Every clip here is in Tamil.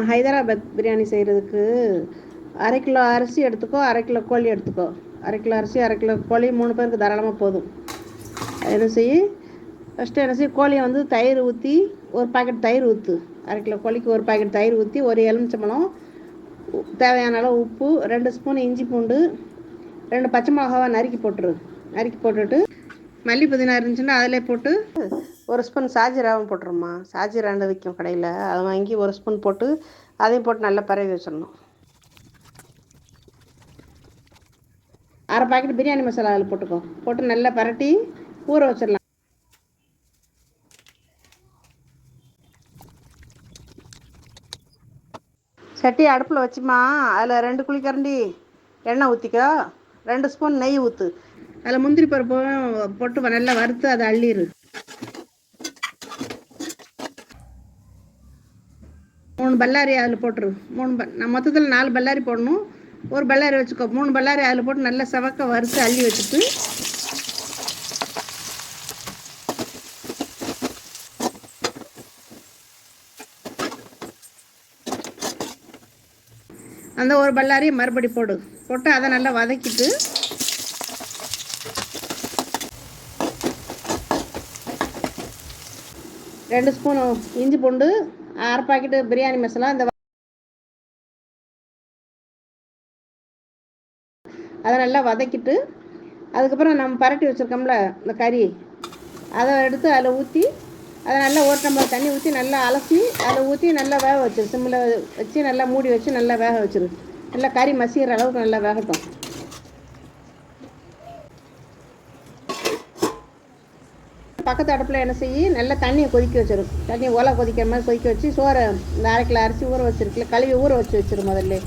ஹைதராபாத் பிரியாணி செய்கிறதுக்கு 1/2 கிலோ அரிசி எடுத்துக்கோ, 1/2 கிலோ கோழி எடுத்துக்கோ. 1/2 கிலோ அரிசி, 1/2 கிலோ கோழி 3 பேருக்கு தாராளமாக போதும். என்ன செய்ய, ஃபஸ்ட்டு என்ன செய்ய, கோழியை வந்து தயிர் ஊற்றி ஒரு பாக்கெட் தயிர் ஊற்று. 1/2 கிலோ கோழிக்கு ஒரு பாக்கெட் தயிர் ஊற்றி, ஒரு எலுமிச்சம்பழம், தேவையான அளவு உப்பு, 2 ஸ்பூன் இஞ்சி பூண்டு, 2 பச்சை மிளகாவை நறுக்கி போட்டுட்டு மல்லி புதினா இருந்துச்சுன்னா அதிலே போட்டு, ஒரு ஸ்பூன் சாஜிராவும் போட்டுருமா. சாஜிரான்னு விற்கும் கடையில், அதை வாங்கி ஒரு ஸ்பூன் போட்டு அதையும் போட்டு நல்லா பரவி வச்சிடணும். 1/2 பாக்கெட் பிரியாணி மசாலா அதில் போட்டு நல்லா பரட்டி ஊற வச்சிடலாம். சட்டி அடுப்பில் வச்சுமா, அதில் 2 குழிக்கரண்டி எண்ணெய் ஊற்றிக்கோ, 2 ஸ்பூன் நெய் ஊற்று. அதில் முந்திரி பருப்பு போட்டு நல்லா வறுத்து அதை அள்ளிடு. 3 பல்லாரி அதில் போட்டுரு. நான் மொத்தத்தில் 4 பல்லாரி போடணும். ஒரு பல்லாரி வச்சுக்கோ. 3 பல்லாரி அதில் போட்டு நல்லா செவக்க வறுத்து அள்ளி வச்சுட்டு, அந்த ஒரு பல்லாரி மறுபடி போட்டு அதை நல்லா வதக்கிட்டு, ரெண்டு ஸ்பூன் இஞ்சி பூண்டு, 1/2 பாக்கெட்டு பிரியாணி மசாலா, அதை நல்லா வதக்கிட்டு, அதுக்கப்புறம் நம்ம பரட்டி வச்சுருக்கோம்ல இந்த கறி, அதை எடுத்து அதில் ஊற்றி, அதை நல்லா ஒரு டம்ளர் தண்ணி ஊற்றி நல்லா அலசி அதில் ஊற்றி நல்லா வேக வச்சிரு. சிம்மில் வச்சு நல்லா மூடி வச்சு நல்லா வேக வச்சிரு. நல்லா கறி மசிகிற அளவுக்கு நல்லா வேகட்டும். பக்கத்து அடுப்பில் என்ன செய்யி, நல்லா தண்ணியை கொதிக்க வச்சிரு. தண்ணியை ஓலை கொதிக்கிற மாதிரி கொதிக்க வச்சு, சோறை இந்த 1/2 கிலோ அரிசி ஊற வச்சிருக்குல, கழுவி ஊற வச்சிரு. முதல்ல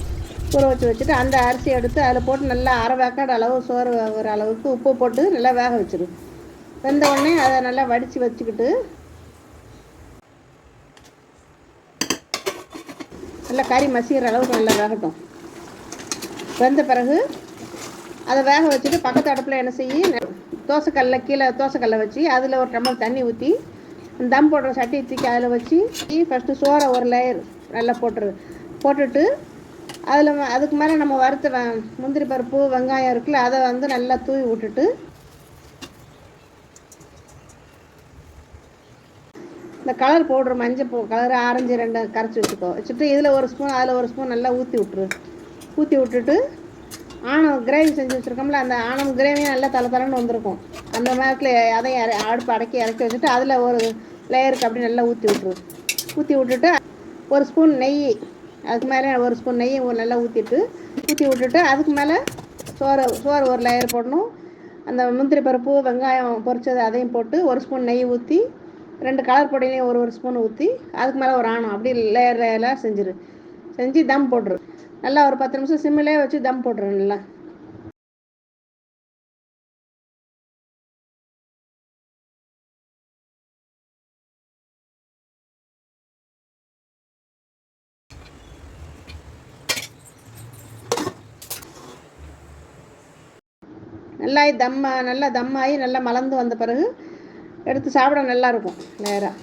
ஊற வச்சுட்டு அந்த அரிசி எடுத்து அதில் போட்டு நல்லா 1/2 வேக்காடு அளவு சோறு ஒரு அளவுக்கு உப்பு போட்டு நல்லா வேக வச்சிரு. வெந்த உடனே அதை நல்லா வடித்து வச்சுக்கிட்டு, நல்லா கறி மசிகிற அளவுக்கு நல்லா வேகட்டும். வெந்த பிறகு அதை வேக வச்சுட்டு பக்கத்து அடுப்பில் என்ன செய்யி, கீழே தோசைக்கல்லை வச்சு அதில் ஒரு டம்ளர் தண்ணி ஊற்றி, தம் போடுற சட்டியை தூக்கி அதில் வச்சு, ஃபஸ்ட்டு சோறை ஒரு லேயர் நல்லா போட்டுட்டு, அதுக்கு மேலே நம்ம வறுத்த முந்திரி பருப்பு வெங்காயம் இருக்குல்ல, அதை வந்து நல்லா தூவி விட்டுட்டு, இந்த கலர் பவுட்ரு மஞ்சள் கலர் ஆரஞ்சு 2 கரைச்சி வச்சுட்டு இதில் ஒரு ஸ்பூன் அதில் ஒரு ஸ்பூன் நல்லா ஊற்றி விட்டுட்டு, ஆணம் கிரேவி செஞ்சு வச்சுருக்கோம்ல, அந்த ஆணம் கிரேவியும் நல்லா தரன்னு வந்திருக்கும். அந்த நேரத்தில் அதையும் அடுப்பு இறக்கி வச்சுட்டு அதில் ஒரு லேயருக்கு அப்படி நல்லா ஊற்றி விட்டுட்டு, ஒரு ஸ்பூன் நெய், அதுக்கு மேலே ஒரு ஸ்பூன் நெய் நல்லா ஊற்றி விட்டுட்டு, அதுக்கு மேலே சோறு ஒரு லேயர் போடணும். அந்த முந்திரி பருப்பு வெங்காயம் பொரிச்சது அதையும் போட்டு ஒரு ஸ்பூன் நெய் ஊற்றி, 2 கலர் பொடியிலையும் ஒரு ஸ்பூன் ஊற்றி, அதுக்கு மேலே ஒரு ஆணம் அப்படி லேயராக செஞ்சு தம் போட்டுரு. நல்லா ஒரு 10 நிமிஷம் சிம்மிலே வச்சு தம் போட்டுரு. நல்லா தம்மாகி நல்லா மலர்ந்து வந்த பிறகு எடுத்து சாப்பிட நல்லாயிருக்கும் நேராக.